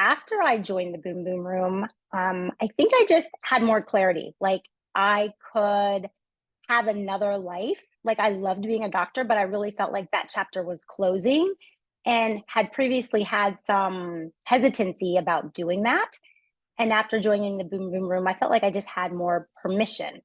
after I joined the Boom Boom Room, I think I just had more clarity. Like I could have another life. Like I loved being a doctor, but I really felt like that chapter was closing and had previously had some hesitancy about doing that. And after joining the Boom Boom Room, I felt like I just had more permission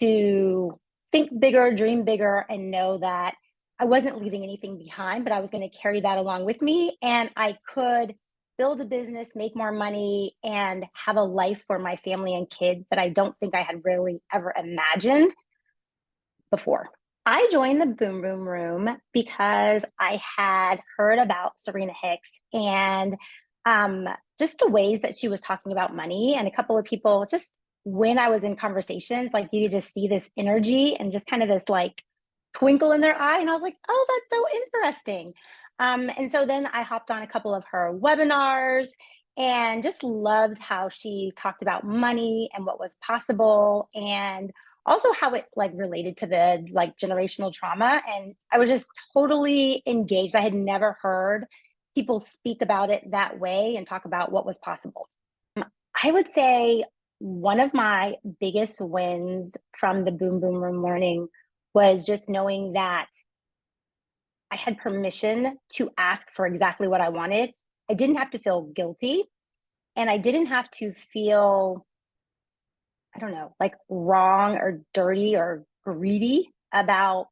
to think bigger, dream bigger, and know that I wasn't leaving anything behind, but I was going to carry that along with me. And I could build a business, make more money, and have a life for my family and kids that I don't think I had really ever imagined before. I joined the Boom Boom Room because I had heard about Serena Hicks and just the ways that she was talking about money. And a couple of people, just when I was in conversations, like you could just see this energy and just kind of this like twinkle in their eye. And I was like, oh, that's so interesting. And so then I hopped on a couple of her webinars and just loved how she talked about money and what was possible, and also how it like related to the like generational trauma. And I was just totally engaged. I had never heard people speak about it that way and talk about what was possible. I would say one of my biggest wins from the Boom Boom Room learning was just knowing that I had permission to ask for exactly what I wanted. I didn't have to feel guilty, and I didn't have to feel, I don't know, like wrong or dirty or greedy about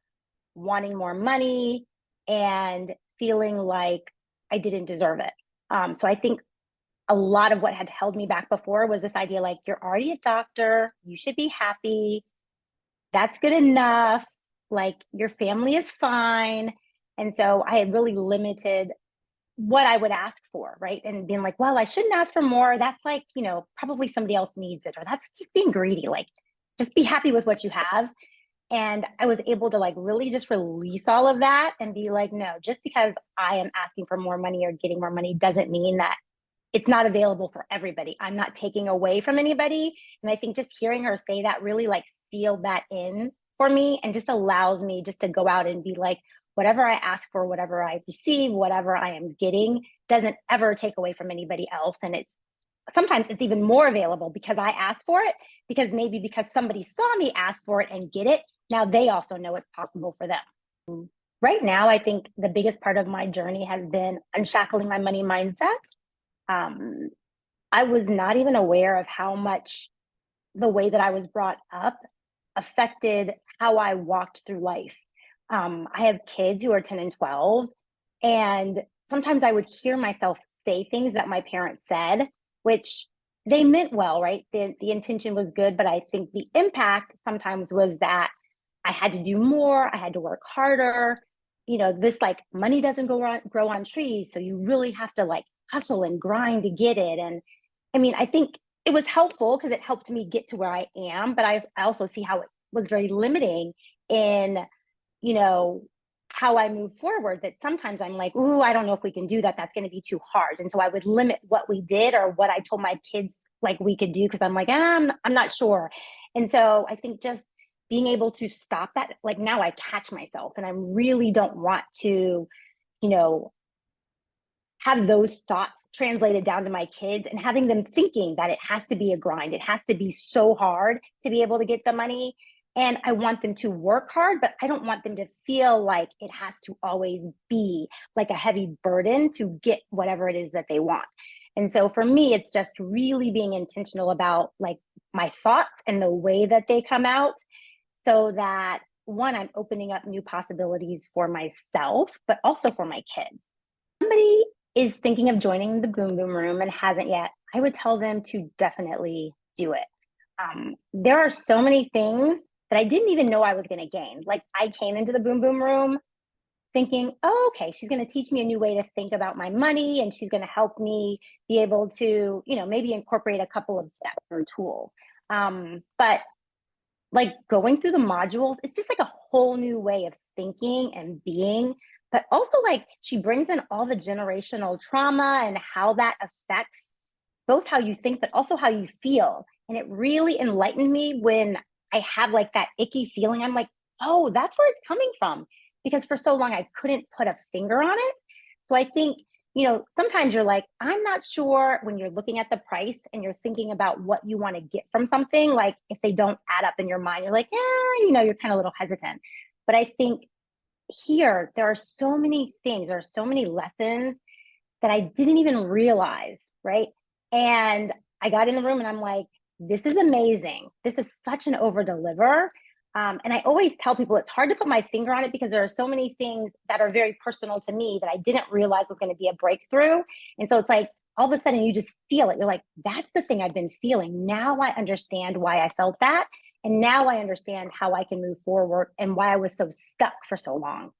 wanting more money and feeling like I didn't deserve it. So I think a lot of what had held me back before was this idea like, you're already a doctor, you should be happy, that's good enough, like your family is fine. And so I had really limited what I would ask for, right? And being like, well, I shouldn't ask for more. That's like, probably somebody else needs it, or that's just being greedy. Like, just be happy with what you have. And I was able to like really just release all of that and be like, no, just because I am asking for more money or getting more money doesn't mean that it's not available for everybody. I'm not taking away from anybody. And I think just hearing her say that really like sealed that in for me and just allows me just to go out and be like, whatever I ask for, whatever I receive, whatever I am getting doesn't ever take away from anybody else. And it's sometimes it's even more available because I asked for it, because maybe because somebody saw me ask for it and get it, now they also know it's possible for them. Right now, I think the biggest part of my journey has been unshackling my money mindset. Um, I was not even aware of how much the way that I was brought up affected how I walked through life. I have kids who are 10 and 12, and sometimes I would hear myself say things that my parents said, which they meant well, right? The intention was good, but I think the impact sometimes was that I had to do more, I had to work harder. This like money doesn't grow on trees, so you really have to like hustle and grind to get it. And I mean, I think it was helpful because it helped me get to where I am, but I also see how it was very limiting in, you know, how I move forward, that sometimes I'm like, ooh, I don't know if we can do that. That's going to be too hard. And so I would limit what we did or what I told my kids like we could do because I'm like, I'm not sure. And so I think just being able to stop that, like now I catch myself and I really don't want to, you know, have those thoughts translated down to my kids and having them thinking that it has to be a grind. It has to be so hard to be able to get the money. And I want them to work hard, but I don't want them to feel like it has to always be like a heavy burden to get whatever it is that they want. And so for me, it's just really being intentional about like my thoughts and the way that they come out, so that one, I'm opening up new possibilities for myself, but also for my kids. Somebody is thinking of joining the Boom Boom Room and hasn't yet, I would tell them to definitely do it. There are so many things that I didn't even know I was going to gain. Like I came into the Boom Boom Room thinking, oh, okay, she's going to teach me a new way to think about my money, and she's going to help me be able to, maybe incorporate a couple of steps or tools. But like going through the modules, it's just like a whole new way of thinking and being. But also like she brings in all the generational trauma and how that affects both how you think, but also how you feel. And it really enlightened me when I have like that icky feeling. I'm like, oh, that's where it's coming from. Because for so long, I couldn't put a finger on it. So I think sometimes you're like, I'm not sure when you're looking at the price and you're thinking about what you want to get from something, like if they don't add up in your mind, you're like, you're kind of a little hesitant. But I think here, there are so many things, there are so many lessons that I didn't even realize, right? And I got in the room and I'm like, this is amazing. This is such an over deliver. And I always tell people it's hard to put my finger on it because there are so many things that are very personal to me that I didn't realize was going to be a breakthrough. And so it's like all of a sudden you just feel it. You're like, that's the thing I've been feeling. Now I understand why I felt that. And now I understand how I can move forward and why I was so stuck for so long.